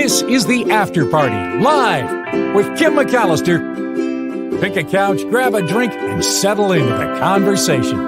This is the After Party, live with Kim McAllister. Pick a couch, grab a drink, and settle into the conversation.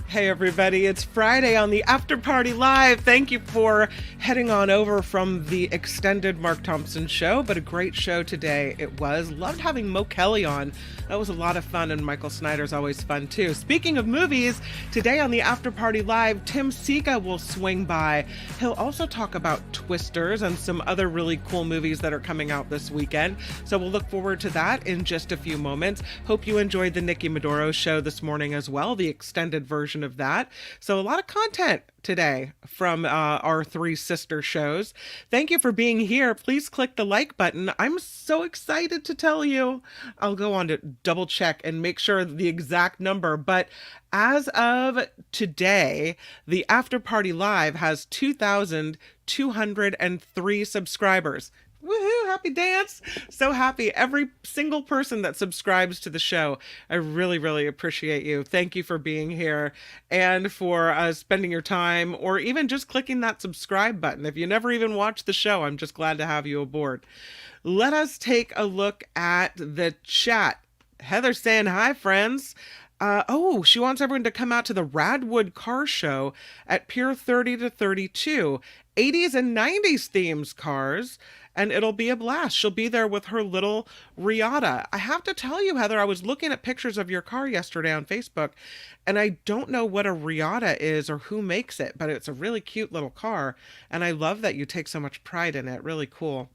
Hey everybody, it's Friday on the After Party Live. Thank you for heading on over from the extended Mark Thompson show, but a great show today it was. Loved having Mo Kelly on. That was a lot of fun, and Michael Snyder's always fun too. Speaking of movies, today on the After Party Live, Tim Sika will swing by. He'll also talk about Twisters and some other really cool movies that are coming out this weekend. So we'll look forward to that in just a few moments. Hope you enjoyed the Nikki Maduro show this morning as well, the extended version of that. So a lot of content today from our three sister shows. Thank you for being here. Please click the like button. I'm so excited to tell you. I'll go on to double check and make sure the exact number, but as of today, the After Party Live has 2,203 subscribers. Woohoo, happy dance. So happy. Every single person that subscribes to the show, I really, really appreciate you. Thank you for being here and for spending your time or even just clicking that subscribe button. If you never even watched the show, I'm just glad to have you aboard. Let us take a look at the chat. Heather's saying, hi, friends. She wants everyone to come out to the Radwood Car Show at Pier 30 to 32. 80s and 90s themes cars, and it'll be a blast. She'll be there with her little Riata. I have to tell you, Heather, I was looking at pictures of your car yesterday on Facebook, and I don't know what a Riata is or who makes it, but it's a really cute little car, and I love that you take so much pride in it. Really cool.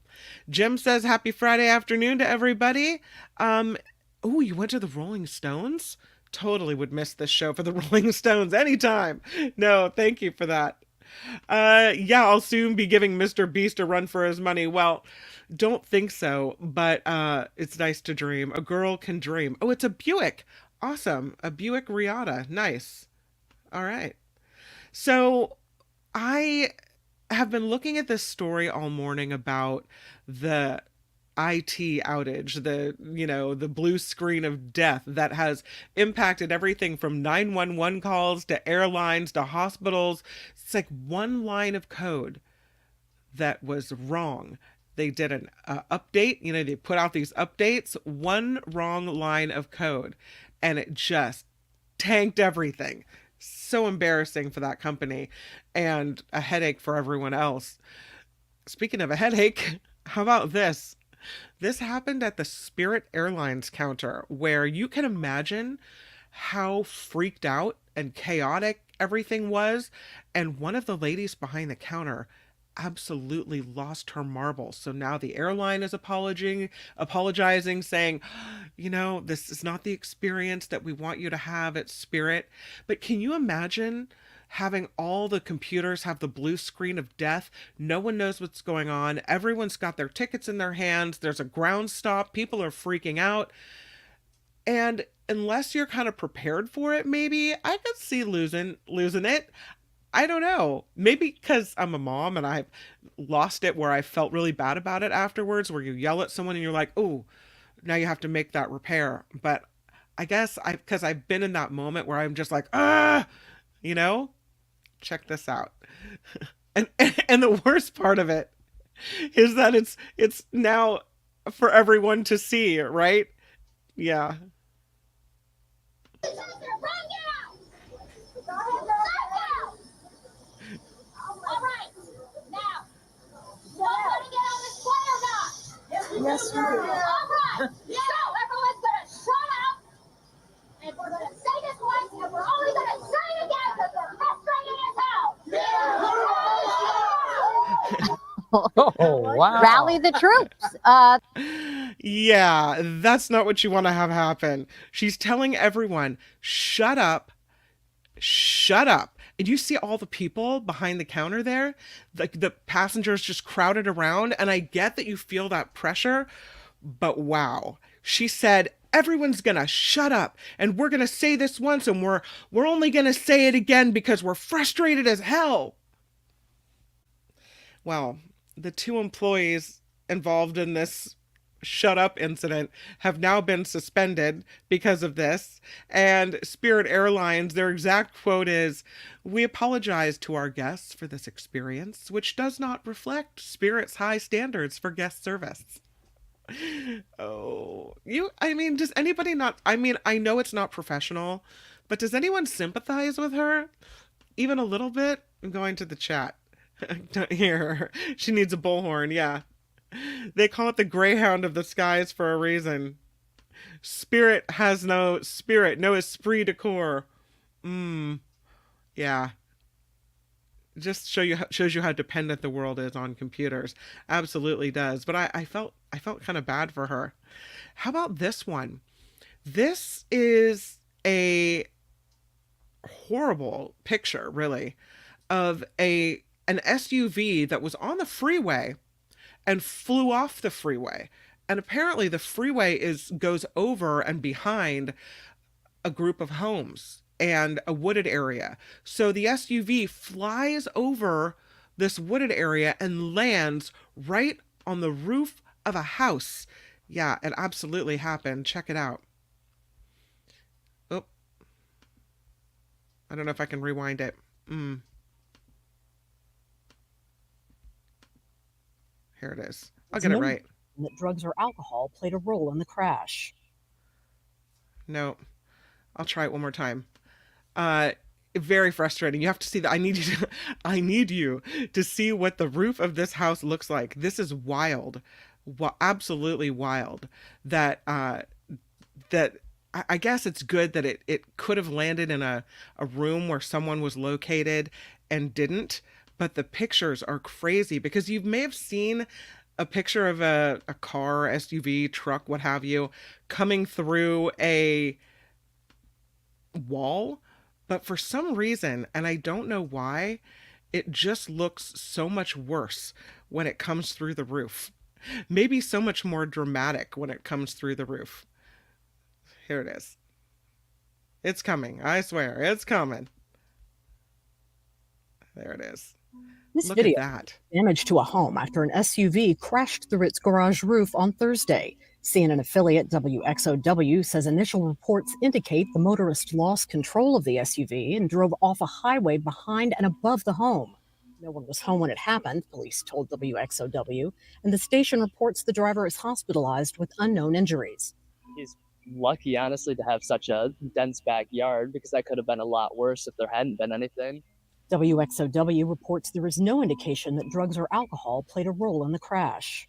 Jim says, happy Friday afternoon to everybody. You went to the Rolling Stones? Totally would miss this show for the Rolling Stones anytime. No, thank you for that. I'll soon be giving Mr. Beast a run for his money. Well, don't think so, but it's nice to dream. A girl can dream. Oh, it's a Buick. Awesome. A Buick Riata. Nice. All right. So I have been looking at this story all morning about the IT outage, the blue screen of death that has impacted everything from 911 calls to airlines to hospitals. It's like one line of code that was wrong. They did an update, they put out these updates, one wrong line of code, and it just tanked everything. So embarrassing for that company and a headache for everyone else. Speaking of a headache, how about this? This happened at the Spirit Airlines counter, where you can imagine how freaked out and chaotic everything was. And one of the ladies behind the counter absolutely lost her marbles. So now the airline is apologizing, saying, this is not the experience that we want you to have at Spirit. But can you imagine having all the computers have the blue screen of death? No one knows what's going on. Everyone's got their tickets in their hands. There's a ground stop. People are freaking out. And unless you're kind of prepared for it, maybe I could see losing it. I don't know. Maybe because I'm a mom and I've lost it where I felt really bad about it afterwards, where you yell at someone and you're like, oh, now you have to make that repair. But I guess because I've been in that moment where I'm just like, check this out. And the worst part of it is that it's now for everyone to see, right? Yeah. Yes, we do. All right. So everyone's going to shut up, and we're going to say this once, and we're only going to say it again because we're frustrated as hell. Oh, wow. Rally the troops. Yeah, that's not what you want to have happen. She's telling everyone, shut up. Shut up. And you see all the people behind the counter there, the passengers just crowded around. And I get that you feel that pressure, but wow. She said, everyone's going to shut up, and we're going to say this once, and we're only going to say it again because we're frustrated as hell. Well, the two employees involved in this shut up incident have now been suspended because of this. And Spirit Airlines, their exact quote is, "We apologize to our guests for this experience, which does not reflect Spirit's high standards for guest service." Oh, I mean, does anybody not, I mean, I know it's not professional, but does anyone sympathize with her? Even a little bit? I'm going to the chat. Don't hear her. She needs a bullhorn, yeah. They call it the Greyhound of the skies for a reason. Spirit has no spirit, no esprit de corps. Yeah. Just shows you how dependent the world is on computers. Absolutely does. But I felt kind of bad for her. How about this one? This is a horrible picture, really, of an SUV that was on the freeway and flew off the freeway. And apparently the freeway goes over and behind a group of homes and a wooded area. So the SUV flies over this wooded area and lands right on the roof of a house. Yeah, it absolutely happened. Check it out. Oh, I don't know if I can rewind it. Here it is. I'll get it right. That drugs or alcohol played a role in the crash. No, I'll try it one more time. Very frustrating. You have to see that. I need you to see what the roof of this house looks like. This is wild. Absolutely wild. That I guess it's good that it could have landed in a room where someone was located and didn't. But the pictures are crazy because you may have seen a picture of a car, SUV, truck, what have you, coming through a wall. But for some reason, and I don't know why, it just looks so much worse when it comes through the roof. Maybe so much more dramatic when it comes through the roof. Here it is. It's coming. I swear, it's coming. There it is. This Look video at that. Damage to a home after an SUV crashed through its garage roof on Thursday. CNN affiliate WXOW says initial reports indicate the motorist lost control of the SUV and drove off a highway behind and above the home. No one was home when it happened, police told WXOW, and the station reports the driver is hospitalized with unknown injuries. He's lucky, honestly, to have such a dense backyard because that could have been a lot worse if there hadn't been anything. WXOW reports there is no indication that drugs or alcohol played a role in the crash.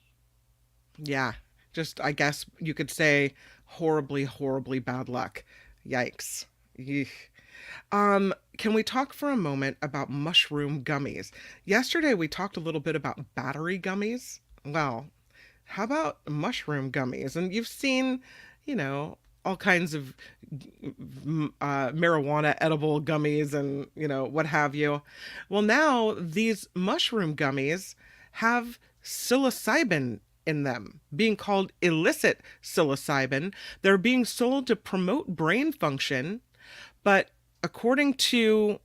Yeah, just, I guess you could say horribly, horribly bad luck. Yikes. Eek. Can we talk for a moment about mushroom gummies? Yesterday we talked a little bit about battery gummies. Well, how about mushroom gummies? And you've seen, all kinds of marijuana edible gummies and, what have you. Well, now these mushroom gummies have psilocybin in them, being called illicit psilocybin. They're being sold to promote brain function, but according to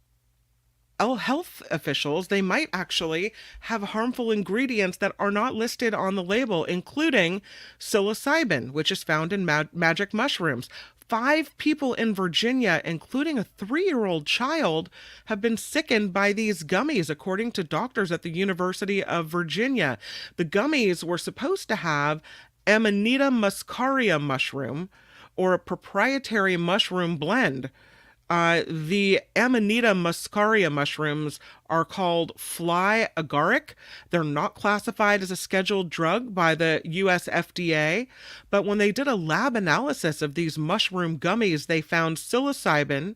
health officials, they might actually have harmful ingredients that are not listed on the label, including psilocybin, which is found in magic mushrooms. 5 people in Virginia, including a 3-year-old child, have been sickened by these gummies, according to doctors at the University of Virginia. The gummies were supposed to have Amanita muscaria mushroom, or a proprietary mushroom blend. The Amanita muscaria mushrooms are called fly agaric. They're not classified as a scheduled drug by the US FDA, but when they did a lab analysis of these mushroom gummies, they found psilocybin,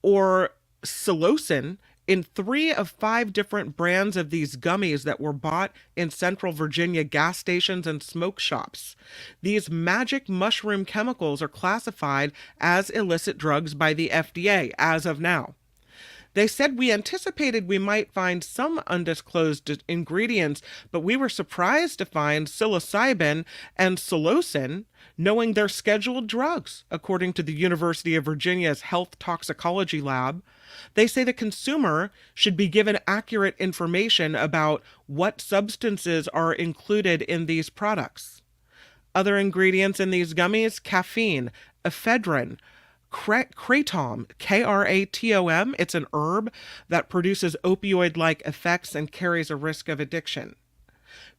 or psilocin, in 3 of 5 different brands of these gummies that were bought in Central Virginia gas stations and smoke shops. These magic mushroom chemicals are classified as illicit drugs by the FDA as of now. They said we anticipated we might find some undisclosed ingredients, but we were surprised to find psilocybin and psilocin, knowing they're scheduled drugs, according to the University of Virginia's Health Toxicology Lab. They say the consumer should be given accurate information about what substances are included in these products. Other ingredients in these gummies: caffeine, ephedrine, kratom, Kratom. It's an herb that produces opioid-like effects and carries a risk of addiction.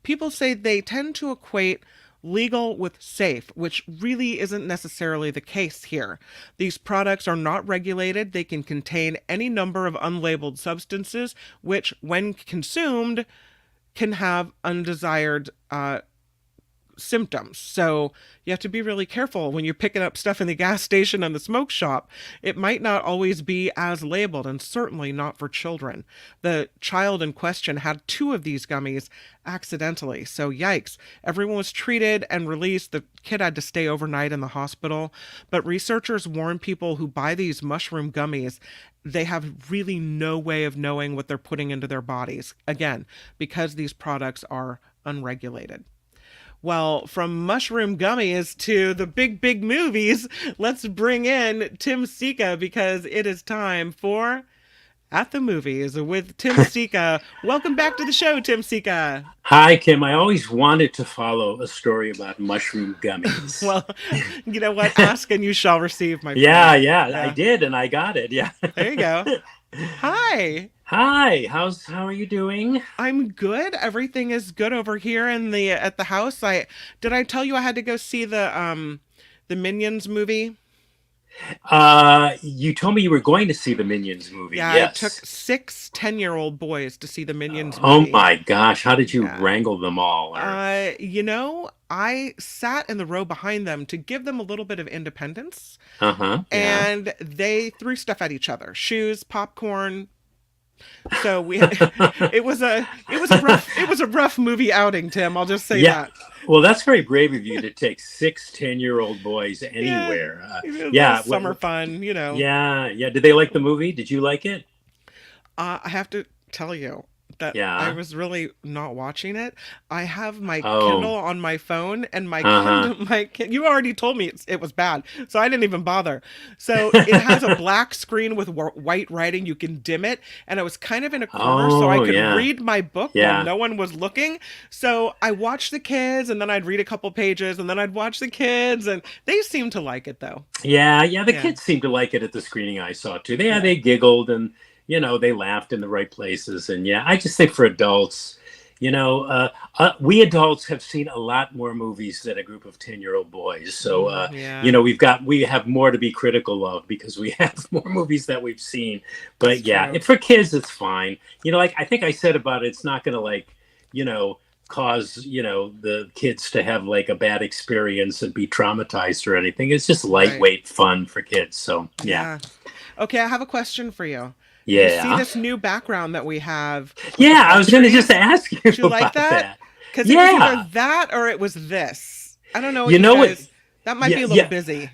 People say they tend to equate legal with safe, which really isn't necessarily the case here. These products are not regulated. They can contain any number of unlabeled substances, which, when consumed, can have undesired symptoms. So you have to be really careful when you're picking up stuff in the gas station and the smoke shop. It might not always be as labeled, and certainly not for children. The child in question had 2 of these gummies accidentally. So yikes. Everyone was treated and released. The kid had to stay overnight in the hospital. But researchers warn people who buy these mushroom gummies, they have really no way of knowing what they're putting into their bodies. Again, because these products are unregulated. Well, from mushroom gummies to the big movies, let's bring in Tim Sika, because it is time for At the Movies with Tim Sika. Welcome back to the show, Tim Sika. Hi, Kim. I always wanted to follow a story about mushroom gummies. Well, you know what? Ask and you shall receive, my friend. Yeah, I did, and I got it. Yeah. There you go. Hi. Hi. How are you doing? I'm good. Everything is good over here at the house. Did I tell you I had to go see the Minions movie? You told me you were going to see the Minions movie. Yeah, yes. I took 6 10-year-old boys to see the Minions movie. Oh my gosh, how did you wrangle them all? I sat in the row behind them to give them a little bit of independence. Yeah. And they threw stuff at each other. Shoes, popcorn. So it was a rough movie outing, Tim. I'll just say that. Well, that's very brave of you to take 6 10-year-old boys anywhere. Summer fun, you know. Yeah. Did they like the movie? Did you like it? I have to tell you that I was really not watching it. I have my Kindle on my phone, and my Kindle, you already told me it was bad, so I didn't even bother. So it has a black screen with white writing. You can dim it, and I was kind of in a corner so I could read my book while no one was looking. So I watched the kids, and then I'd read a couple pages, and then I'd watch the kids, and they seemed to like it though. The kids seemed to like it at the screening I saw too. They giggled, and they laughed in the right places. And I just think for adults, we adults have seen a lot more movies than a group of 10-year-old boys. So, we have more to be critical of because we have more movies that we've seen. But for kids, it's fine. I think I said about it, it's not going to cause, the kids to have like a bad experience and be traumatized or anything. It's just lightweight fun for kids. So, yeah. Okay, I have a question for you. Yeah. You see this new background that we have? Yeah, I was going to just ask you. Did you like that? Because it was either that or it was this. I don't know. That might be a little busy.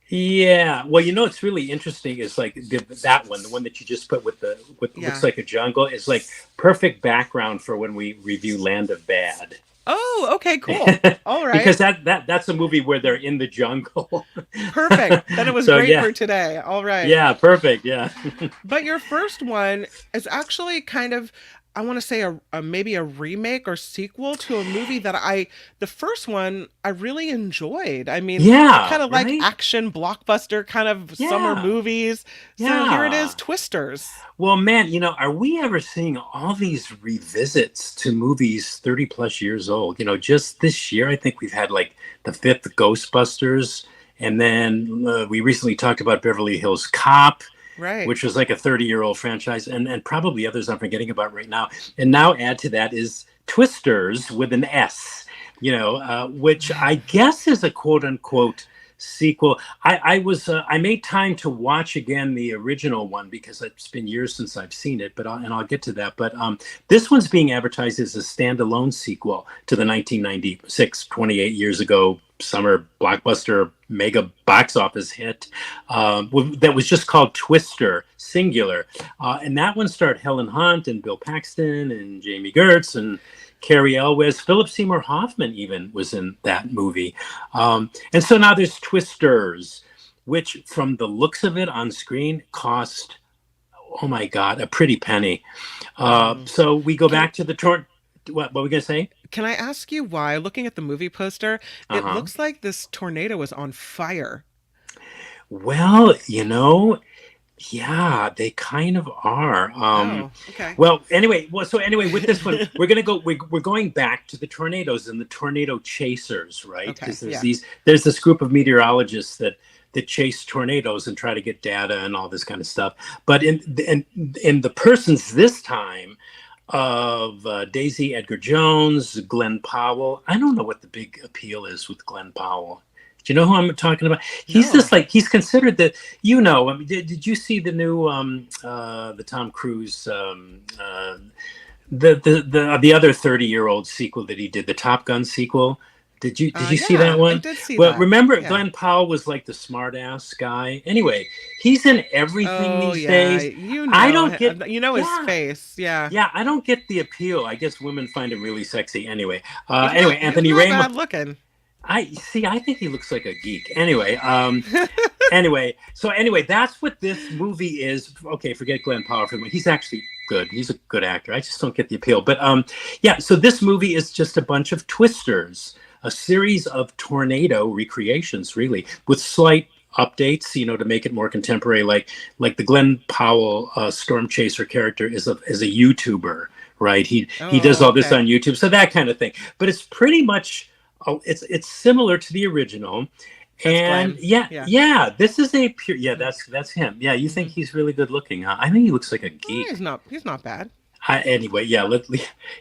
Yeah. Well, it's really interesting is like that one, the one that you just put with looks like a jungle, is like perfect background for when we review Land of Bad. Oh, okay, cool. All right. Because that's a movie where they're in the jungle. Perfect. Then it was great for today. All right. Yeah, perfect. Yeah. But your first one is actually kind of, I want to say maybe a remake or sequel to a movie that the first one I really enjoyed. I mean, kind of like action blockbuster kind of summer movies. So here it is, Twisters. Well, man, are we ever seeing all these revisits to movies 30 plus years old? Just this year, I think we've had like the 5th Ghostbusters. And then we recently talked about Beverly Hills Cop. Right. Which was like a 30-year-old franchise, and probably others I'm forgetting about right now. And now add to that is Twisters with an S, which I guess is a quote-unquote sequel. I made time to watch again the original one because it's been years since I've seen it, but I'll get to that. But this one's being advertised as a standalone sequel to the 1996, 28 years ago summer blockbuster mega box office hit that was just called Twister, singular. And that one starred Helen Hunt and Bill Paxton and Jamie Gertz and Carrie Elwes. Philip Seymour Hoffman even was in that movie. And so now there's Twisters, which from the looks of it on screen cost, oh my God, a pretty penny. So we go back to the what were we going to say? Can I ask you why, looking at the movie poster, it looks like this tornado is on fire? Well, yeah, they kind of are. Okay. Well, anyway, with this one, we're going back to the tornadoes and the tornado chasers, right? Because there's this group of meteorologists that chase tornadoes and try to get data and all this kind of stuff. But in the persons this time of Daisy Edgar Jones, Glenn Powell. I don't know what the big appeal is with Glenn Powell. Do you know who I'm talking about? He's just like, he's considered I mean, did you see the new the Tom Cruise the other 30-year-old sequel that he did, the Top Gun sequel? Did you see that one? I did see well, that. remember Glenn Powell was like the smart ass guy. Anyway, he's in everything these days. I don't get his face. Yeah. Yeah, I don't get the appeal. I guess women find him really sexy. Anyway, Anthony Raymond. Raymond. Bad looking. I think he looks like a geek. Anyway, that's what this movie is. Okay, forget Glenn Powell for a minute. He's actually good. He's a good actor. I just don't get the appeal. But so this movie is just a bunch of twisters, a series of tornado recreations, really, with slight updates, to make it more contemporary. Like the Glenn Powell storm chaser character is a YouTuber, right? He does all this on YouTube, so that kind of thing. But it's pretty much it's similar to the original. And this is a pure that's him. Yeah, you think he's really good looking, huh? I think he looks like a geek. He's not bad.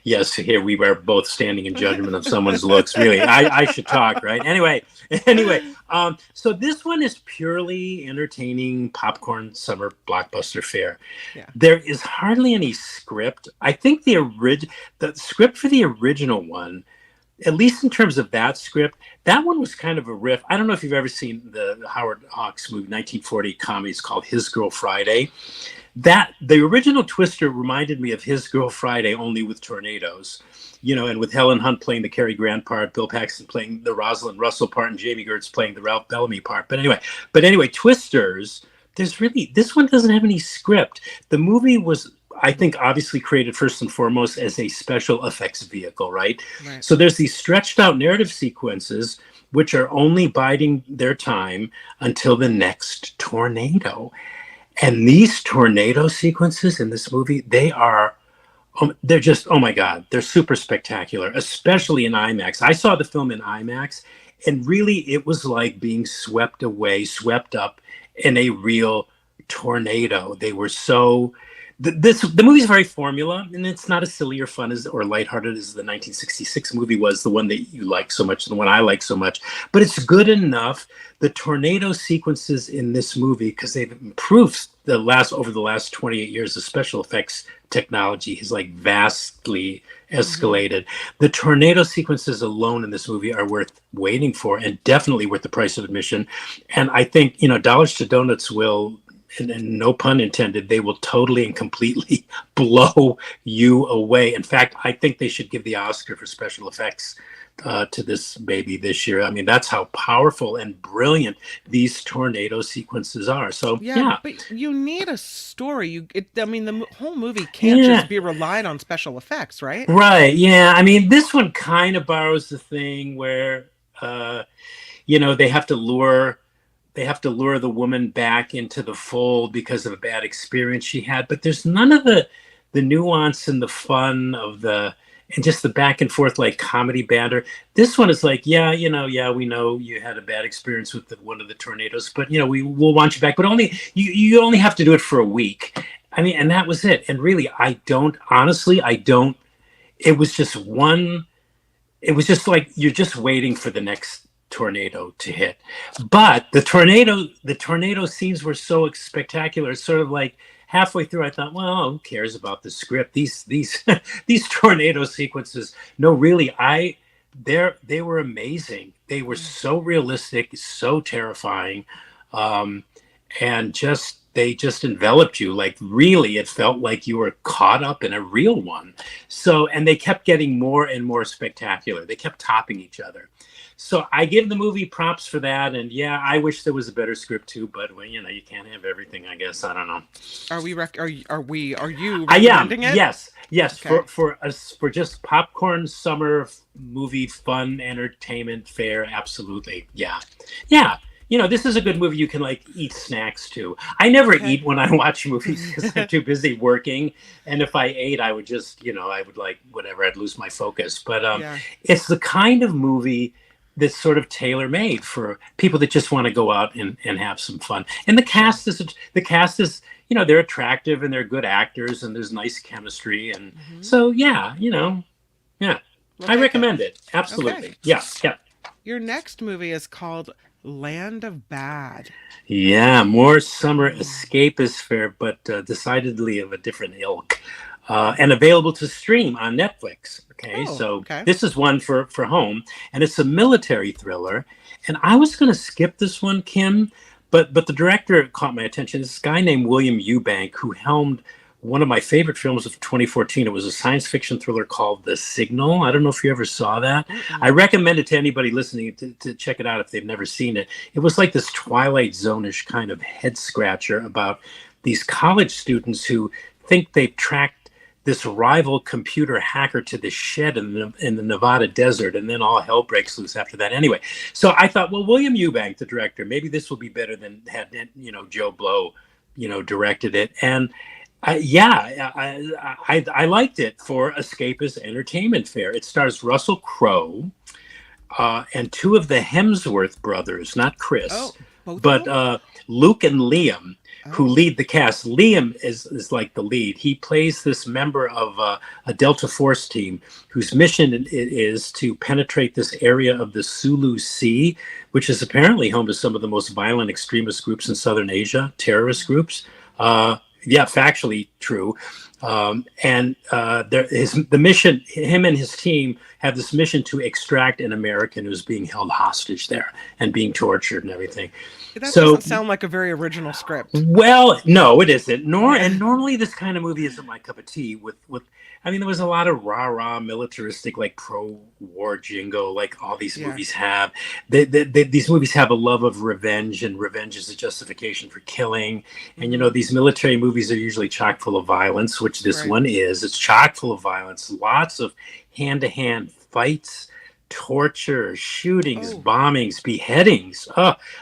Yes, here we are both standing in judgment of someone's looks. Really, I should talk, right? Anyway, so this one is purely entertaining popcorn summer blockbuster fare. Yeah. There is hardly any script. I think the script for the original one, at least in terms of that script, that one was kind of a riff. I don't know if you've ever seen the Howard Hawks movie, 1940 comedy. It's called His Girl Friday. The original Twister reminded me of His Girl Friday, only with tornadoes, and with Helen Hunt playing the Cary Grant part, Bill Paxton playing the Rosalind Russell part, and Jamie Gertz playing the Ralph Bellamy part. But anyway, Twisters, this one doesn't have any script. The movie was, I think, obviously created first and foremost as a special effects vehicle, right? So there's these stretched out narrative sequences which are only biding their time until the next tornado. And these tornado sequences in this movie, they're just, oh my God, they're super spectacular, especially in IMAX. I saw the film in IMAX, and really it was like being swept up in a real tornado. They were so... The movie's very formula, and it's not as silly or fun or lighthearted as the 1966 movie was, the one that you like so much, the one I like so much. But it's good enough. The tornado sequences in this movie, because they've improved over the last 28 years, the special effects technology has like vastly escalated. The tornado sequences alone in this movie are worth waiting for, and definitely worth the price of admission. And I think dollars to donuts will. And no pun intended, they will totally and completely blow you away. In fact, I think they should give the Oscar for special effects to this baby this year. I mean, that's how powerful and brilliant these tornado sequences are. So yeah. But you need a story. The whole movie can't just be relied on special effects, right? Right. Yeah. I mean, this one kind of borrows the thing where, they have to lure the woman back into the fold because of a bad experience she had. But there's none of the nuance and the fun and just the back and forth like comedy banter. This one is like, we know you had a bad experience with one of the tornadoes, but we'll want you back. But you only have to do it for a week. I mean, and that was it. And really, it was just like you're just waiting for the next tornado to hit. But the tornado scenes were so spectacular. It's sort of like halfway through, I thought, well, who cares about the script? These these tornado sequences. No, really, they were amazing. They were so realistic, so terrifying, and they just enveloped you. Like, really, it felt like you were caught up in a real one. So, and they kept getting more and more spectacular. They kept topping each other. So I give the movie props for that. And yeah, I wish there was a better script too, but well, you know, you can't have everything, I guess. I don't know. Are you I am. recommending it? Yes. Okay. For us, for just popcorn summer movie fun entertainment fare. Absolutely. Yeah. Yeah. You know, this is a good movie you can like eat snacks to. I never eat when I watch movies because I'm too busy working. And if I ate, I would just, you know, I would like whatever, I'd lose my focus. But it's the kind of movie that's sort of tailor made for people that just want to go out and have some fun. And the cast is, you know, they're attractive and they're good actors and there's nice chemistry. And so, yeah, you know, yeah, I recommend it. Absolutely. Okay. Yeah. Yeah. Your next movie is called Land of Bad. Yeah, more summer escapist fare, but decidedly of a different ilk, and available to stream on Netflix. Okay, this is one for home, and it's a military thriller. And I was going to skip this one, Kim, but the director caught my attention. This guy named William Eubank, who helmed one of my favorite films of 2014. It was a science fiction thriller called The Signal. I don't know if you ever saw that. I recommend it to anybody listening to check it out if they've never seen it. It was like this Twilight Zone-ish kind of head scratcher about these college students who think they've tracked this rival computer hacker to the shed in the Nevada desert, and then all hell breaks loose after that. Anyway, so I thought, well, William Eubank, the director, maybe this will be better than had, you know, Joe Blow, you know, directed it. And I liked it for escapist entertainment fare. It stars Russell Crowe and two of the Hemsworth brothers, not Chris, but Luke and Liam, who lead the cast. Liam is like the lead. He plays this member of a Delta Force team whose mission is to penetrate this area of the Sulu Sea, which is apparently home to some of the most violent extremist groups in Southern Asia, terrorist groups. Yeah, factually true. And the mission, him and his team have this mission to extract an American who's being held hostage there and being tortured and everything. That doesn't sound like a very original script. Well, no, it isn't. And normally this kind of movie isn't my cup of tea. I mean, there was a lot of rah-rah militaristic, like pro-war jingo, like all these movies have. These movies have a love of revenge, and revenge is a justification for killing. And, you know, these military movies are usually chock full of violence, which this one is. It's chock full of violence, lots of hand-to-hand fights, torture, shootings, bombings, beheadings,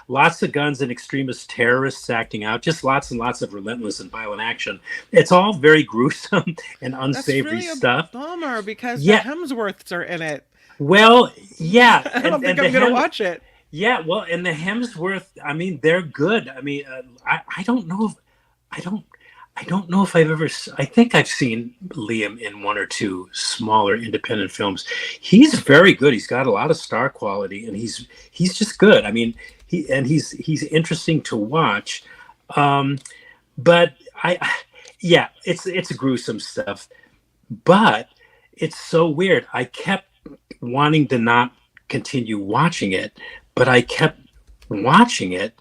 lots of guns and extremist terrorists acting out, just lots and lots of relentless and violent action. It's all very gruesome and unsavory stuff. That's really a bummer because the Hemsworths are in it. Well, yeah. I don't think I'm going to watch it. Yeah, well, and the Hemsworth, I mean, they're good. I mean, I don't know if I've ever. I think I've seen Liam in one or two smaller independent films. He's very good. He's got a lot of star quality, and he's just good. I mean, he's interesting to watch. But it's gruesome stuff. But it's so weird. I kept wanting to not continue watching it, but I kept watching it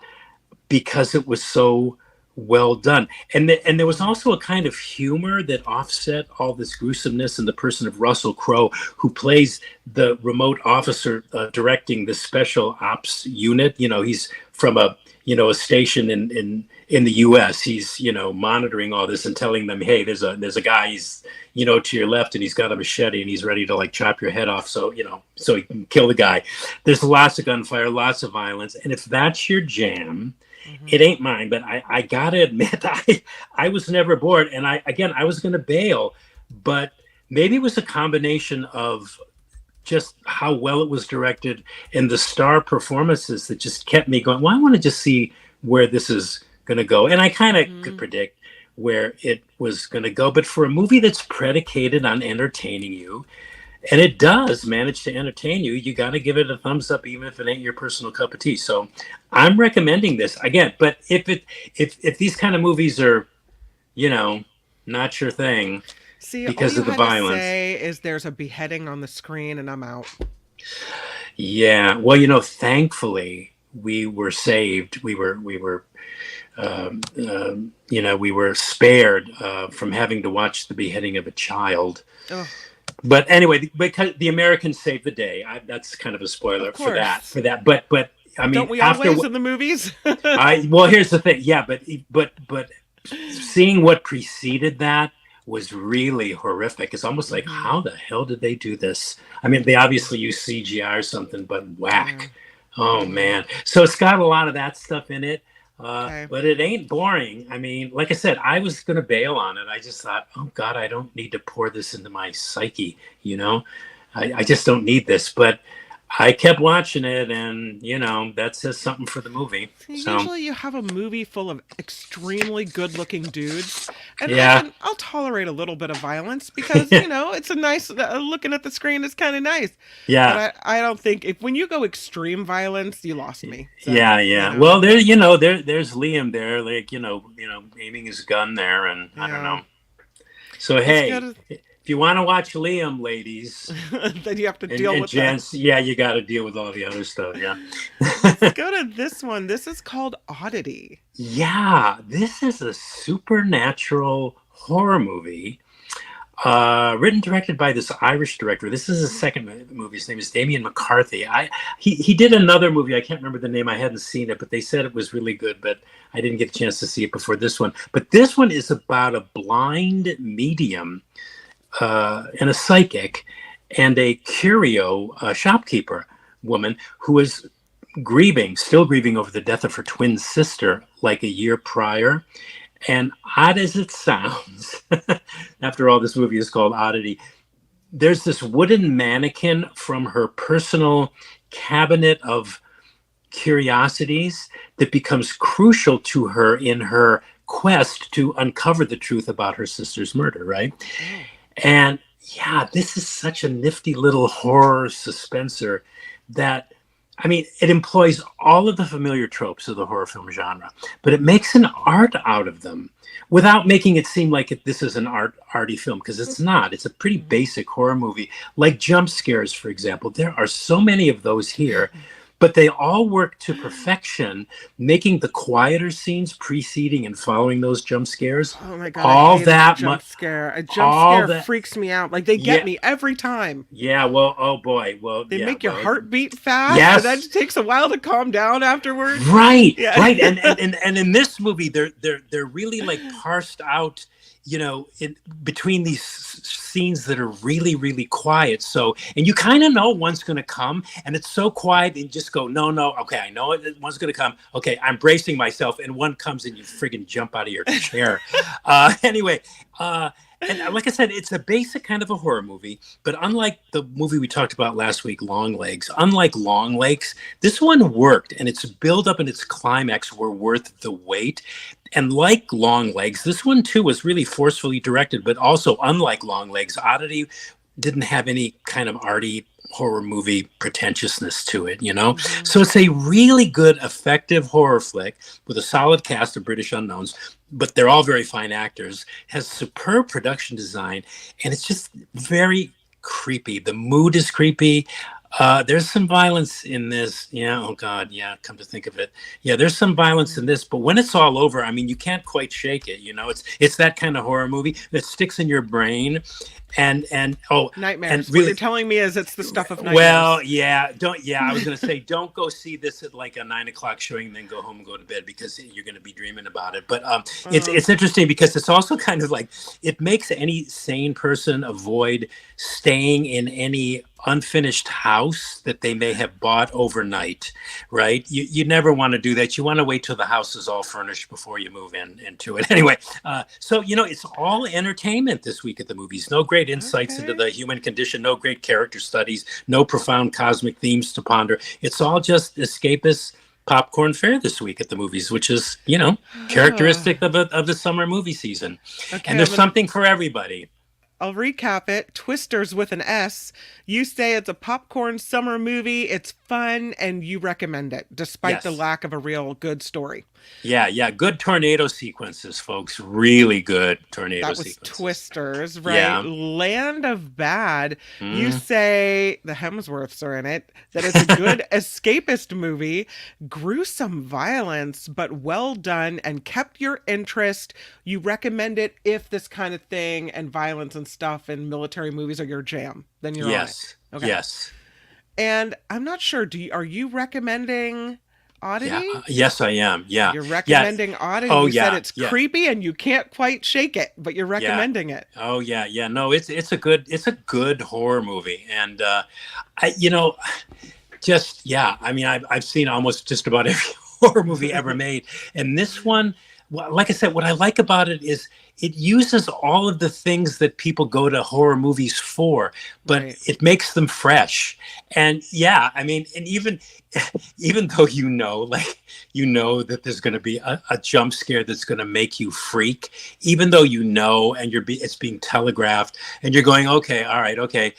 because it was so well done. And there was also a kind of humor that offset all this gruesomeness in the person of Russell Crowe, who plays the remote officer directing the special ops unit. You know, he's from a station in the US. He's, you know, monitoring all this and telling them, hey, there's a guy, he's, you know, to your left, and he's got a machete and he's ready to like chop your head off. So, you know, so he can kill the guy. There's lots of gunfire, lots of violence. And if that's your jam, it ain't mine, but I gotta admit, I was never bored, and I was gonna bail, but maybe it was a combination of just how well it was directed and the star performances that just kept me going. Well, I want to just see where this is gonna go, and I kind of could predict where it was gonna go. But for a movie that's predicated on entertaining you, and it does manage to entertain you. You got to give it a thumbs up, even if it ain't your personal cup of tea. So I'm recommending this again. But if these kind of movies are, not your thing See, all because you of the had to violence. say is there's a beheading on the screen and I'm out. Yeah. Well, thankfully we were saved. We were we were spared from having to watch the beheading of a child. Ugh. But anyway, because the Americans saved the day. That's kind of a spoiler Of course. for that. But I mean, don't we always in the movies? Well, here's the thing. Yeah, but seeing what preceded that was really horrific. It's almost like, how the hell did they do this? I mean, they obviously use CGI or something, but whack. Oh man. So it's got a lot of that stuff in it. But it ain't boring. I mean, like I said, I was going to bail on it. I just thought, oh God, I don't need to pour this into my psyche. I just don't need this. But I kept watching it, and that says something for the movie. So usually you have a movie full of extremely good-looking dudes, and yeah, I'll tolerate a little bit of violence because it's a nice looking at the screen is kind of nice. Yeah, but I don't think when you go extreme violence, you lost me. So, yeah. Well, there's Liam there, like aiming his gun there, and I don't know. So hey. If you want to watch Liam, ladies, then you have to deal with gents, that. Yeah, you got to deal with all the other stuff. Yeah. Let's go to this one. This is called Oddity. Yeah, this is a supernatural horror movie, written, directed by this Irish director. This is his second movie. His name is Damien McCarthy. He did another movie. I can't remember the name. I hadn't seen it, but they said it was really good. But I didn't get a chance to see it before this one. But this one is about a blind medium. And a psychic and a curio shopkeeper woman who is still grieving over the death of her twin sister like a year prior. And odd as it sounds, after all, this movie is called Oddity, there's this wooden mannequin from her personal cabinet of curiosities that becomes crucial to her in her quest to uncover the truth about her sister's murder, right? And yeah, this is such a nifty little horror suspenser that, I mean, it employs all of the familiar tropes of the horror film genre, but it makes an art out of them without making it seem like this is an arty film, because it's not. It's a pretty basic horror movie, like jump scares, for example. There are so many of those here. But they all work to perfection, making the quieter scenes preceding and following those jump scares. Oh my God! I hate a jump scare. A jump scare freaks me out. Like they get me every time. Yeah. Well. Oh boy. Well. They make your heart beat fast. Yes. And that takes a while to calm down afterwards. Right. Yeah. Right. And in this movie, they're really like parsed out. In between these scenes that are really, really quiet. So, and you kind of know one's going to come, and it's so quiet, and you just go, no, okay, I know it. One's going to come. Okay, I'm bracing myself, and one comes, and you friggin' jump out of your chair. Anyway, and like I said, it's a basic kind of a horror movie, but unlike the movie we talked about last week, unlike Long Legs, this one worked, and its build up and its climax were worth the wait. And like Long Legs, this one too was really forcefully directed, but also unlike Long Legs, Oddity didn't have any kind of arty horror movie pretentiousness to it, Mm-hmm. So it's a really good, effective horror flick with a solid cast of British unknowns, but they're all very fine actors, has superb production design, and it's just very creepy. The mood is creepy. There's some violence in this. Yeah. Oh God. Yeah. Come to think of it. Yeah. There's some violence in this, but when it's all over, I mean, you can't quite shake it. It's that kind of horror movie that sticks in your brain. And nightmares. And really, what they're telling me is it's the stuff of nightmares. Well, yeah. I was going to say, don't go see this at like a 9:00 showing and then go home and go to bed because you're going to be dreaming about it. But it's interesting because it's also kind of like it makes any sane person avoid staying in any unfinished house that they may have bought overnight, right? You never want to do that. You want to wait till the house is all furnished before you move into it. Anyway, so it's all entertainment this week at the movies. No great insights into the human condition, no great character studies, no profound cosmic themes to ponder. It's all just escapist popcorn fare this week at the movies, which is characteristic of the summer movie season. And there's something for everybody. I'll recap it. Twisters with an S. You say it's a popcorn summer movie. It's fun, and you recommend it, despite the Yes. lack of a real good story. Yeah. Good tornado sequences, folks. Really good tornado That was sequences. Twisters, right? Yeah. Land of Bad. You Mm. say the Hemsworths are in it, that it's a good escapist movie, gruesome violence, but well done and kept your interest. You recommend it if this kind of thing and violence and stuff and military movies are your jam. Then you're Yes. on it. Okay. Yes. And I'm not sure. Are you recommending Oddity? Yeah. Yes, I am. Yeah. You're recommending Oddity. Oh, You said yeah, it's yeah. creepy and you can't quite shake it, but you're recommending it. Oh yeah. No, it's a good horror movie, and I you know, just yeah. I mean, I've seen almost just about every horror movie ever made, and this one, like I said, what I like about it is it uses all of the things that people go to horror movies for, but Right. it makes them fresh. And yeah, I mean, and even though that there's going to be a jump scare that's going to make you freak, even though and it's being telegraphed, and you're going, okay, all right, okay.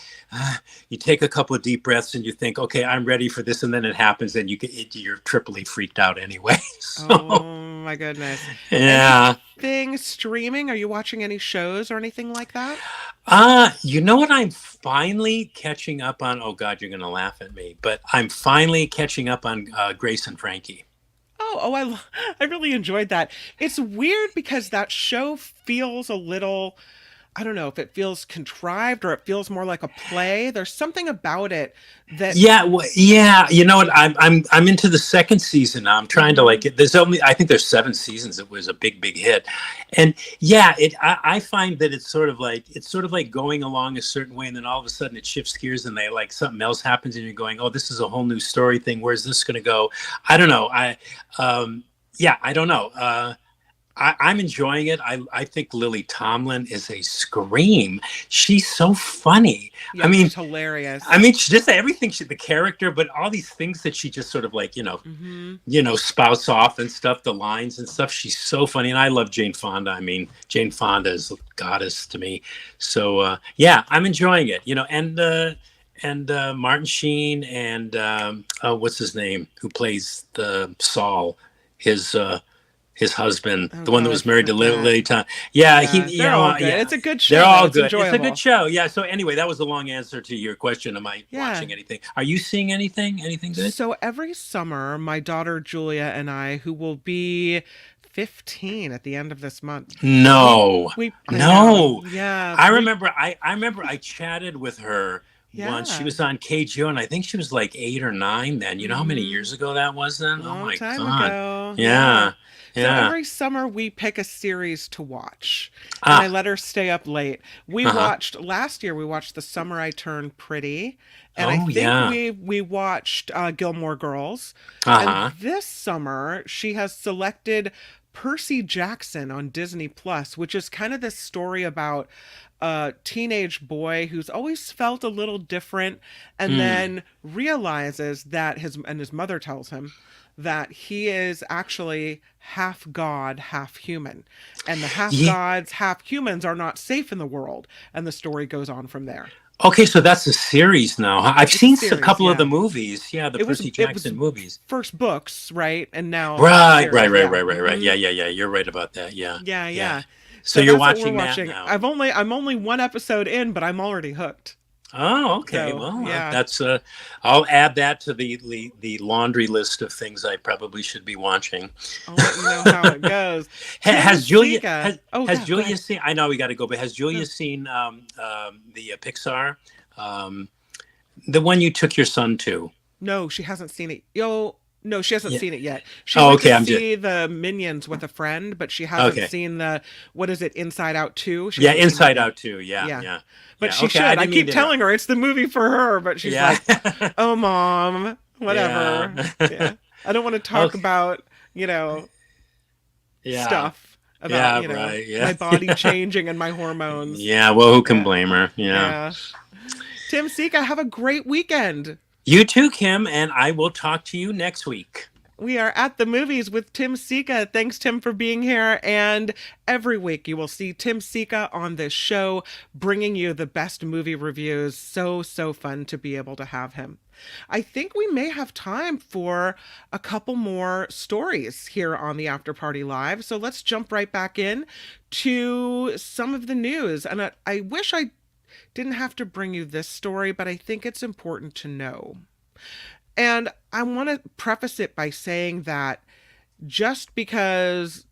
You take a couple of deep breaths and you think, okay, I'm ready for this, and then it happens, and you're triply freaked out anyway. So, Oh my goodness. yeah. Anything streaming? Are you watching any shows or anything like that? You know what I'm finally catching up on? Oh God, you're gonna laugh at me, but I'm finally catching up on Grace and Frankie. I really enjoyed that. It's weird because that show feels a little, I don't know if it feels contrived or it feels more like a play. There's something about it that Yeah. You know what? I'm into the second season now. I'm trying to like it. I think there's 7 seasons. It was a big hit, and yeah, I find that it's sort of like going along a certain way, and then all of a sudden it shifts gears, and something else happens, and you're going, oh, this is a whole new story thing. Where's this going to go? I don't know. I don't know. I'm enjoying it. I think Lily Tomlin is a scream. She's so funny. yeah, I mean, it's hilarious. she just everything, the character, but all these things that she just sort of like, spouts off and stuff, the lines and stuff. She's so funny. And I love Jane Fonda. I mean, Jane Fonda is a goddess to me. So, yeah, I'm enjoying it, and Martin Sheen and what's his name, who plays the Saul, his husband, Oh, the one that God, was I married to forgot. Lily Tom. Yeah, They're all good. yeah. It's a good show. They're all It's good. It's a enjoyable. good show. Yeah. So anyway, that was a long answer to your question. Am I Yeah. watching anything? Are you seeing anything? Anything good? So every summer, my daughter Julia and I, who will be 15 at the end of this month. No. I No. know. Yeah. I remember I chatted with her once. Yeah. She was on KGO, and I think she was like 8 or 9 then. You know how many years ago that was then? Oh Long my time God. ago. Yeah. So Yeah. every summer we pick a series to watch, and I let her stay up late. Last year we watched The Summer I Turned Pretty, and I Oh, think yeah. we watched Gilmore Girls. Uh-huh. And this summer she has selected Percy Jackson on Disney Plus, which is kind of this story about a teenage boy who's always felt a little different, and then realizes that his mother tells him that he is actually half god, half human, and the half gods, half humans are not safe in the world, and the story goes on from there. Okay, so that's a series now. I've seen a series, couple of yeah. the movies. Yeah, the It was- Percy it Jackson was- movies. First books, right? And now Right. series, yeah. Right. Yeah. You're right about that. Yeah. Yeah. So you're that's what watching we're that watching. now. I'm only one episode in, but I'm already hooked. Oh, okay. So, Well, yeah. that's I'll add that to the laundry list of things I probably should be watching. I'll let you know how it goes. Has Tim Julia Sika- has, Oh, has yeah, go Julia ahead. seen? I know we got to go, but has Julia seen the Pixar, the one you took your son to? No, she hasn't seen it. No, she hasn't Yeah. seen it yet. She Oh, went okay, to I'm just- see the Minions with a friend, but she hasn't Okay. seen what is it, Inside Out 2? She Yeah, hasn't seen Inside that Out too. Yeah. Yeah. But Yeah, she okay, should. I didn't mean keep to telling her it's the movie for her, but she's Yeah. like, "Oh, Mom, whatever." Yeah. Yeah. I don't want to talk Okay. about, Yeah. stuff about, Yeah, right, yeah. my body changing and my hormones. Yeah. Well, who can Yeah. blame her? Yeah. Tim Sika, have a great weekend. You too, Kim, and I will talk to you next week. We are at the movies with Tim Sika. Thanks, Tim, for being here. And every week you will see Tim Sika on this show, bringing you the best movie reviews. So fun to be able to have him. I think we may have time for a couple more stories here on the After Party Live. So let's jump right back in to some of the news. And I wish I didn't have to bring you this story, but I think it's important to know. And I want to preface it by saying that just because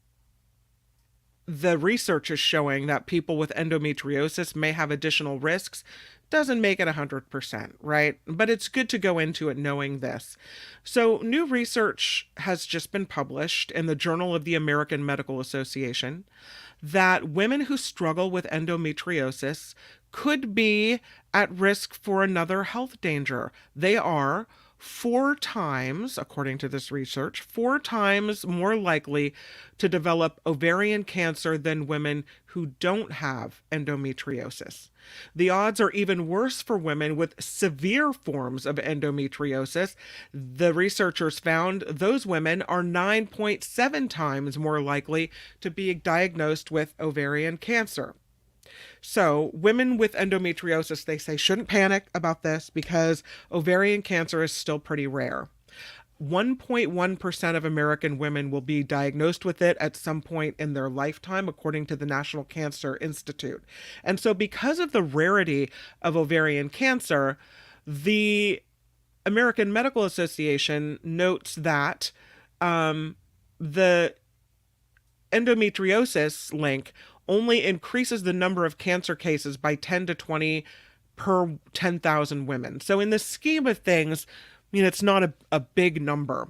the research is showing that people with endometriosis may have additional risks doesn't make it 100%, right? But it's good to go into it knowing this. So new research has just been published in the Journal of the American Medical Association that women who struggle with endometriosis could be at risk for another health danger. They are 4 times, according to this research, 4 times more likely to develop ovarian cancer than women who don't have endometriosis. The odds are even worse for women with severe forms of endometriosis. The researchers found those women are 9.7 times more likely to be diagnosed with ovarian cancer. So women with endometriosis, they say, shouldn't panic about this because ovarian cancer is still pretty rare. 1.1% of American women will be diagnosed with it at some point in their lifetime, according to the National Cancer Institute. And so because of the rarity of ovarian cancer, the American Medical Association notes that the endometriosis link only increases the number of cancer cases by 10 to 20 per 10,000 women. So in the scheme of things, it's not a big number.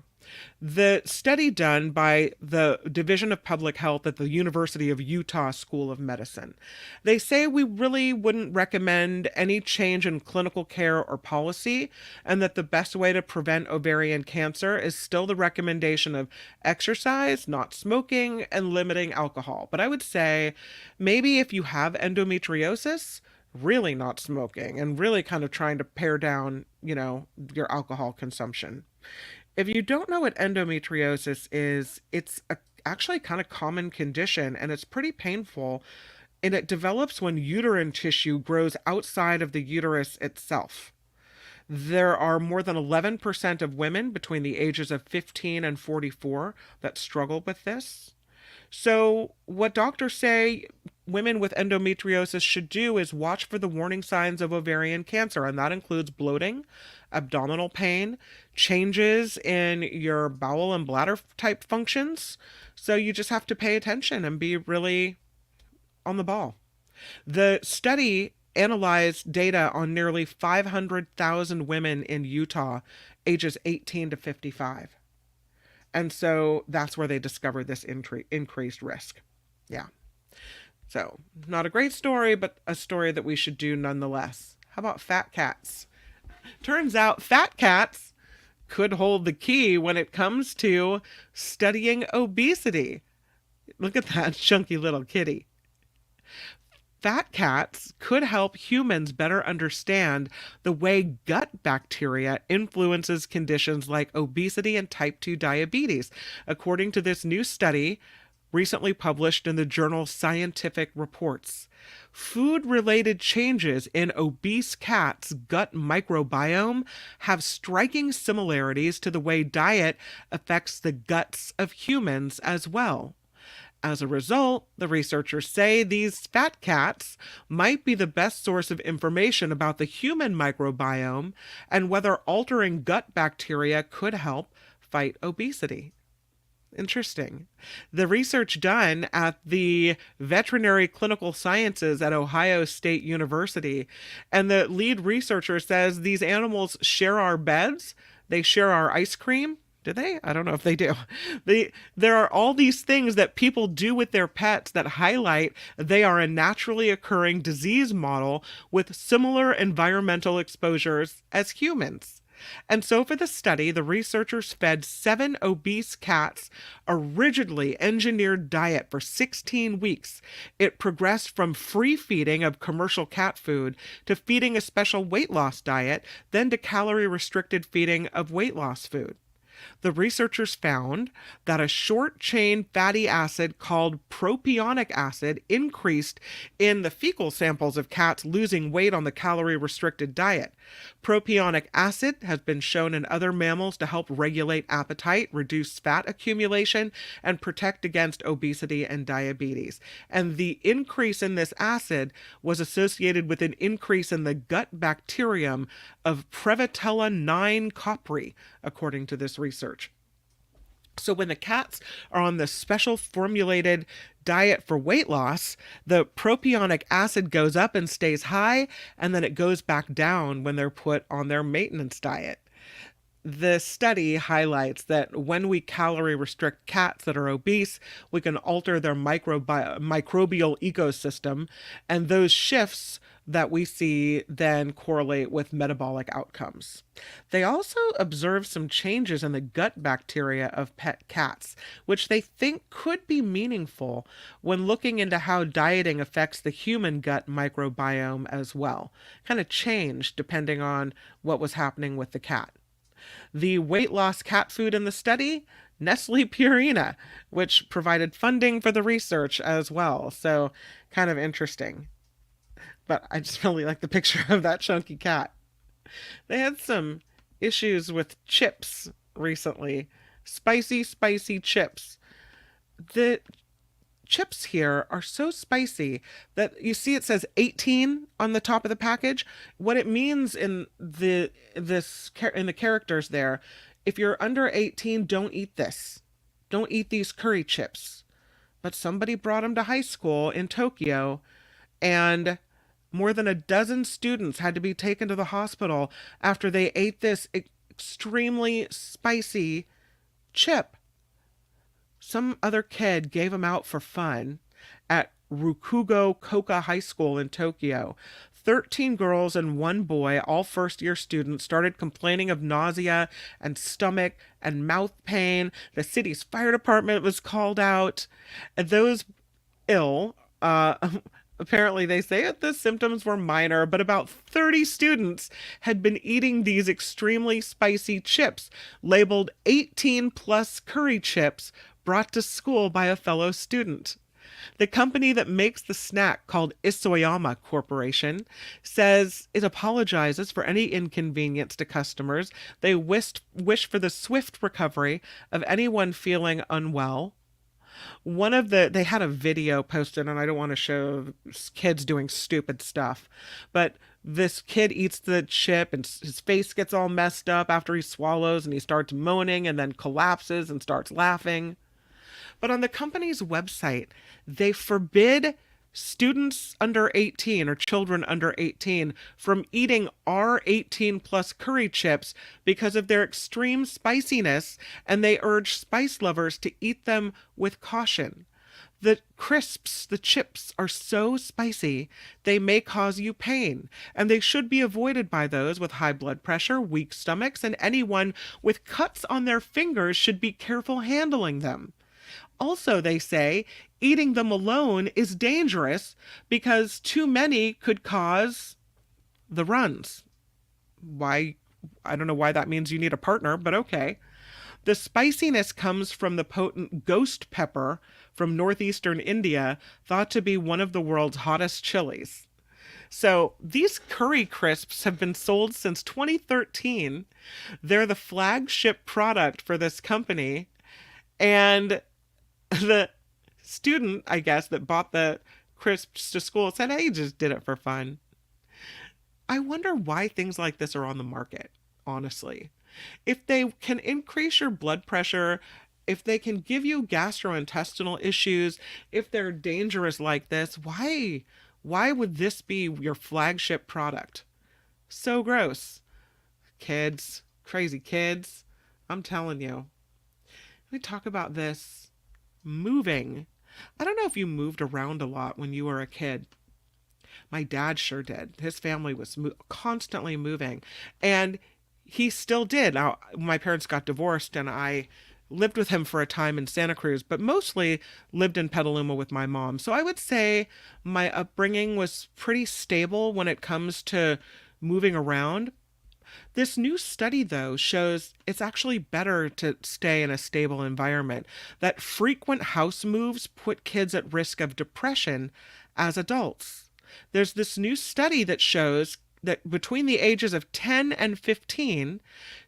The study done by the Division of Public Health at the University of Utah School of Medicine, they say we really wouldn't recommend any change in clinical care or policy, and that the best way to prevent ovarian cancer is still the recommendation of exercise, not smoking, and limiting alcohol. But I would say maybe if you have endometriosis, really not smoking and really kind of trying to pare down, your alcohol consumption. If you don't know what endometriosis is, it's actually kind of common condition and it's pretty painful. And it develops when uterine tissue grows outside of the uterus itself. There are more than 11% of women between the ages of 15 and 44 that struggle with this. So what doctors say women with endometriosis should do is watch for the warning signs of ovarian cancer, and that includes bloating, abdominal pain, changes in your bowel and bladder type functions. So you just have to pay attention and be really on the ball. The study analyzed data on nearly 500,000 women in Utah, ages 18 to 55. And so that's where they discovered this increased risk. Yeah. So not a great story, but a story that we should do nonetheless. How about fat cats? Turns out fat cats could hold the key when it comes to studying obesity. Look at that chunky little kitty. Fat cats could help humans better understand the way gut bacteria influences conditions like obesity and type 2 diabetes, according to this new study recently published in the journal Scientific Reports. Food-related changes in obese cats' gut microbiome have striking similarities to the way diet affects the guts of humans as well. As a result, the researchers say these fat cats might be the best source of information about the human microbiome and whether altering gut bacteria could help fight obesity. Interesting. The research done at the Veterinary Clinical Sciences at Ohio State University, and the lead researcher says these animals share our beds, they share our ice cream. Do they? I don't know if they do. There are all these things that people do with their pets that highlight they are a naturally occurring disease model with similar environmental exposures as humans. And so for the study, the researchers fed 7 obese cats a rigidly engineered diet for 16 weeks. It progressed from free feeding of commercial cat food to feeding a special weight loss diet, then to calorie-restricted feeding of weight loss food. The researchers found that a short chain fatty acid called propionic acid increased in the fecal samples of cats losing weight on the calorie restricted diet. Propionic acid has been shown in other mammals to help regulate appetite, reduce fat accumulation, and protect against obesity and diabetes. And the increase in this acid was associated with an increase in the gut bacterium of Prevotella 9 copri, according to this research. So when the cats are on this special formulated diet for weight loss, the propionic acid goes up and stays high, and then it goes back down when they're put on their maintenance diet. The study highlights that when we calorie restrict cats that are obese, we can alter their microbial ecosystem, and those shifts that we see then correlate with metabolic outcomes. They also observe some changes in the gut bacteria of pet cats, which they think could be meaningful when looking into how dieting affects the human gut microbiome as well. Kind of changed depending on what was happening with the cat. The weight loss cat food in the study, Nestle Purina, which provided funding for the research as well. So kind of interesting. But I just really like the picture of that chunky cat. They had some issues with chips recently. Spicy chips. The chips here are so spicy that you see it says 18 on the top of the package. What it means in the characters there, if you're under 18, don't eat this. Don't eat these curry chips. But somebody brought them to high school in Tokyo, and more than a dozen students had to be taken to the hospital after they ate this extremely spicy chip. Some other kid gave them out for fun at Rukugo Koka High School in Tokyo. 13 girls and 1 boy, all first-year students, started complaining of nausea and stomach and mouth pain. The city's fire department was called out. And those ill, apparently they say that the symptoms were minor, but about 30 students had been eating these extremely spicy chips, labeled 18-plus curry chips, brought to school by a fellow student. The company that makes the snack, called Isoyama Corporation, says it apologizes for any inconvenience to customers. They wish for the swift recovery of anyone feeling unwell. They had a video posted, and I don't want to show kids doing stupid stuff, but this kid eats the chip and his face gets all messed up after he swallows, and he starts moaning and then collapses and starts laughing. But on the company's website, they forbid students under 18 or children under 18 from eating R18 plus curry chips because of their extreme spiciness, and they urge spice lovers to eat them with caution. The crisps, the chips, are so spicy, they may cause you pain, and they should be avoided by those with high blood pressure, weak stomachs, and anyone with cuts on their fingers should be careful handling them. Also, they say, eating them alone is dangerous because too many could cause the runs. Why? I don't know why that means you need a partner, but okay. The spiciness comes from the potent ghost pepper from northeastern India, thought to be one of the world's hottest chilies. So these curry crisps have been sold since 2013. They're the flagship product for this company. And the student, I guess, that bought the crisps to school said, hey, just did it for fun. I wonder why things like this are on the market, honestly. If they can increase your blood pressure, if they can give you gastrointestinal issues, if they're dangerous like this, why would this be your flagship product? So gross. Kids, crazy kids. I'm telling you. We talk about this. Moving. I don't know if you moved around a lot when you were a kid. My dad sure did. His family was constantly moving, and he still did. Now, my parents got divorced, and I lived with him for a time in Santa Cruz, but mostly lived in Petaluma with my mom. So I would say my upbringing was pretty stable when it comes to moving around. This new study, though, shows it's actually better to stay in a stable environment, that frequent house moves put kids at risk of depression as adults. There's this new study that shows that between the ages of 10 and 15,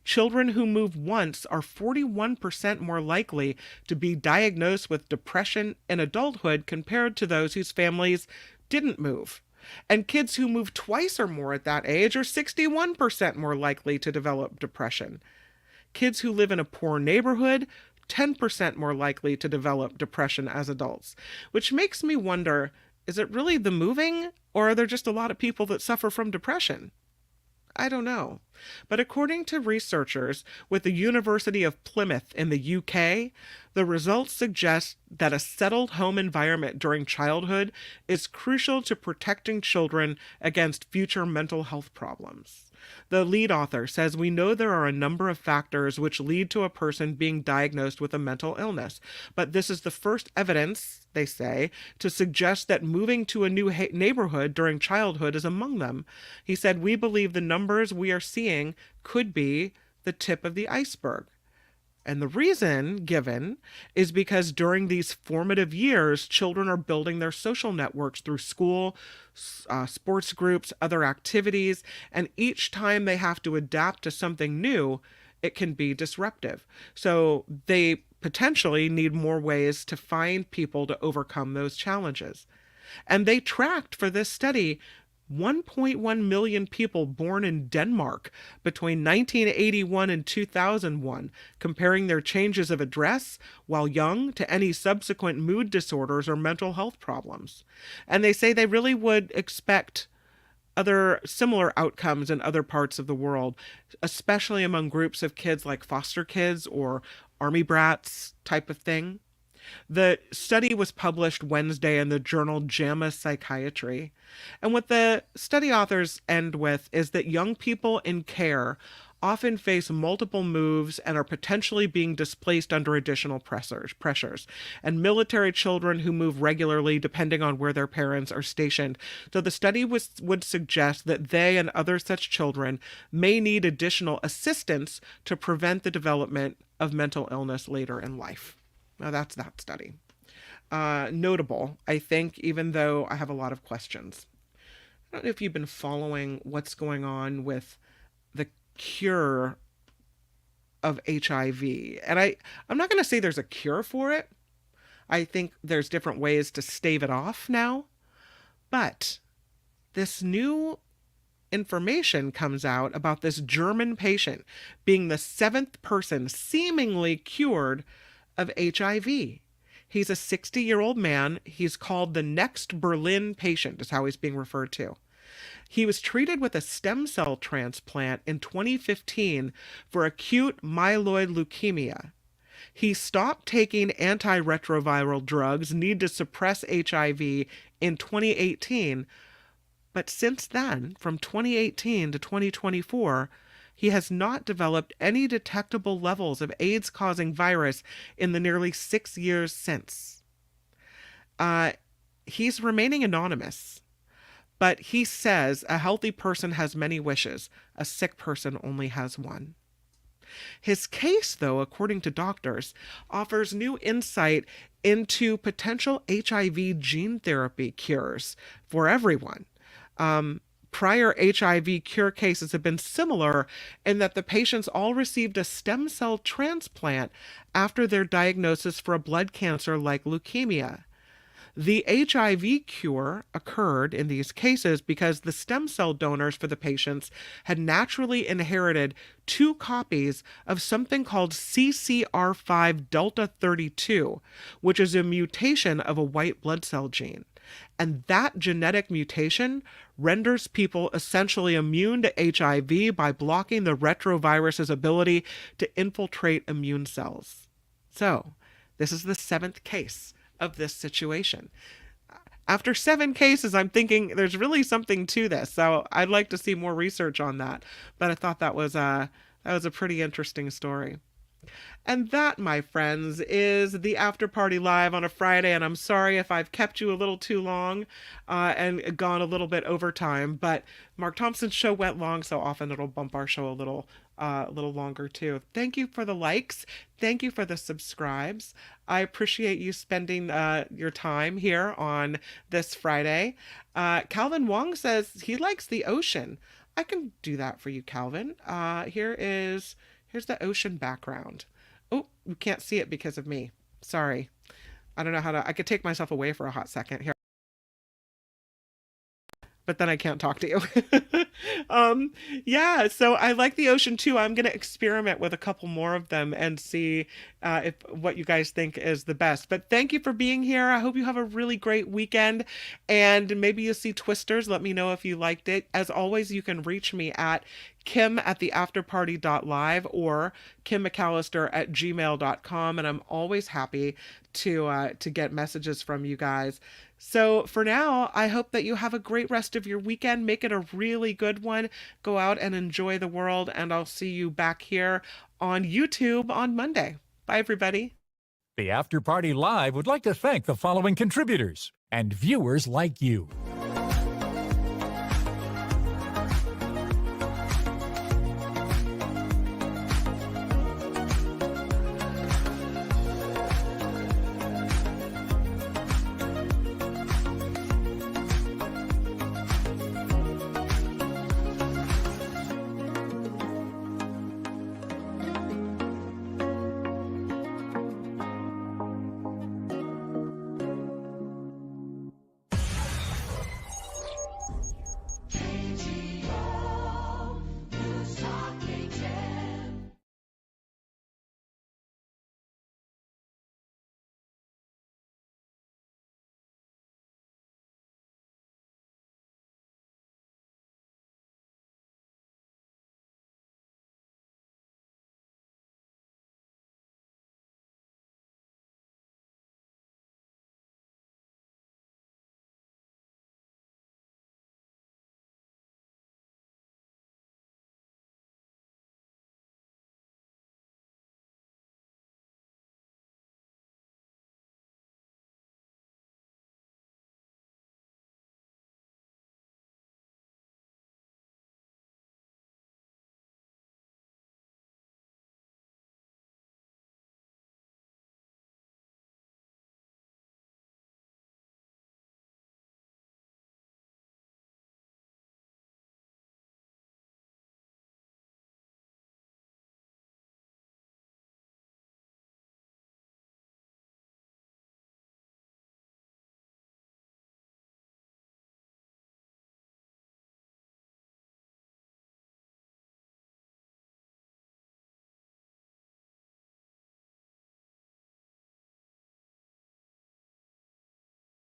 children who move once are 41% more likely to be diagnosed with depression in adulthood compared to those whose families didn't move. And kids who move twice or more at that age are 61% more likely to develop depression. Kids who live in a poor neighborhood, 10% more likely to develop depression as adults, which makes me wonder, is it really the moving, or are there just a lot of people that suffer from depression? I don't know. But according to researchers with the University of Plymouth in the UK, the results suggest that a settled home environment during childhood is crucial to protecting children against future mental health problems. The lead author says we know there are a number of factors which lead to a person being diagnosed with a mental illness, but this is the first evidence, they say, to suggest that moving to a new neighborhood during childhood is among them. He said, we believe the numbers we are seeing could be the tip of the iceberg. And the reason given is because during these formative years, children are building their social networks through school, sports groups, other activities, and each time they have to adapt to something new, it can be disruptive. So they potentially need more ways to find people to overcome those challenges. And they tracked for this study 1.1 million people born in Denmark between 1981 and 2001, comparing their changes of address while young to any subsequent mood disorders or mental health problems. And they say they really would expect other similar outcomes in other parts of the world, especially among groups of kids like foster kids or army brats type of thing. The study was published Wednesday in the journal JAMA Psychiatry. And what the study authors end with is that young people in care often face multiple moves and are potentially being displaced under additional pressures, and military children who move regularly depending on where their parents are stationed. So the study would suggest that they and other such children may need additional assistance to prevent the development of mental illness later in life. Now that's that study. Notable, I think, even though I have a lot of questions. I don't know if you've been following what's going on with the cure of HIV. And I'm not going to say there's a cure for it. I think there's different ways to stave it off now. But this new information comes out about this German patient being the 7th person seemingly cured of HIV. He's a 60-year-old man. He's called the next Berlin patient, is how he's being referred to. He was treated with a stem cell transplant in 2015 for acute myeloid leukemia. He stopped taking antiretroviral drugs needed to suppress HIV in 2018, but since then, from 2018 to 2024, he has not developed any detectable levels of AIDS-causing virus in the nearly 6 years since. He's remaining anonymous, but he says a healthy person has many wishes. A sick person only has one. His case, though, according to doctors, offers new insight into potential HIV gene therapy cures for everyone. Prior HIV cure cases have been similar in that the patients all received a stem cell transplant after their diagnosis for a blood cancer like leukemia. The HIV cure occurred in these cases because the stem cell donors for the patients had naturally inherited 2 copies of something called CCR5 delta 32, which is a mutation of a white blood cell gene. And that genetic mutation renders people essentially immune to HIV by blocking the retrovirus's ability to infiltrate immune cells. So, this is the 7th case of this situation. After 7 cases, I'm thinking there's really something to this. So I'd like to see more research on that. But I thought that was a pretty interesting story. And that, my friends, is the After Party Live on a Friday. And I'm sorry if I've kept you a little too long and gone a little bit over time. But Mark Thompson's show went long, so often it'll bump our show a little longer too. Thank you for the likes. Thank you for the subscribes. I appreciate you spending your time here on this Friday. Calvin Wong says he likes the ocean. I can do that for you, Calvin. Here's the ocean background. Oh, you can't see it because of me. Sorry. I don't know how to. I could take myself away for a hot second here. But then I can't talk to you. Yeah, so I like the ocean too. I'm going to experiment with a couple more of them and see if what you guys think is the best. But thank you for being here. I hope you have a really great weekend, and maybe you'll see Twisters. Let me know if you liked it. As always, you can reach me at kim@theafterparty.live or kimmcallister@gmail.com, and I'm always happy to get messages from you guys. So for now, I hope that you have a great rest of your weekend. Make it a really good one. Go out and enjoy the world, and I'll see you back here on YouTube on Monday. Bye, everybody. The After Party Live would like to thank the following contributors and viewers like you.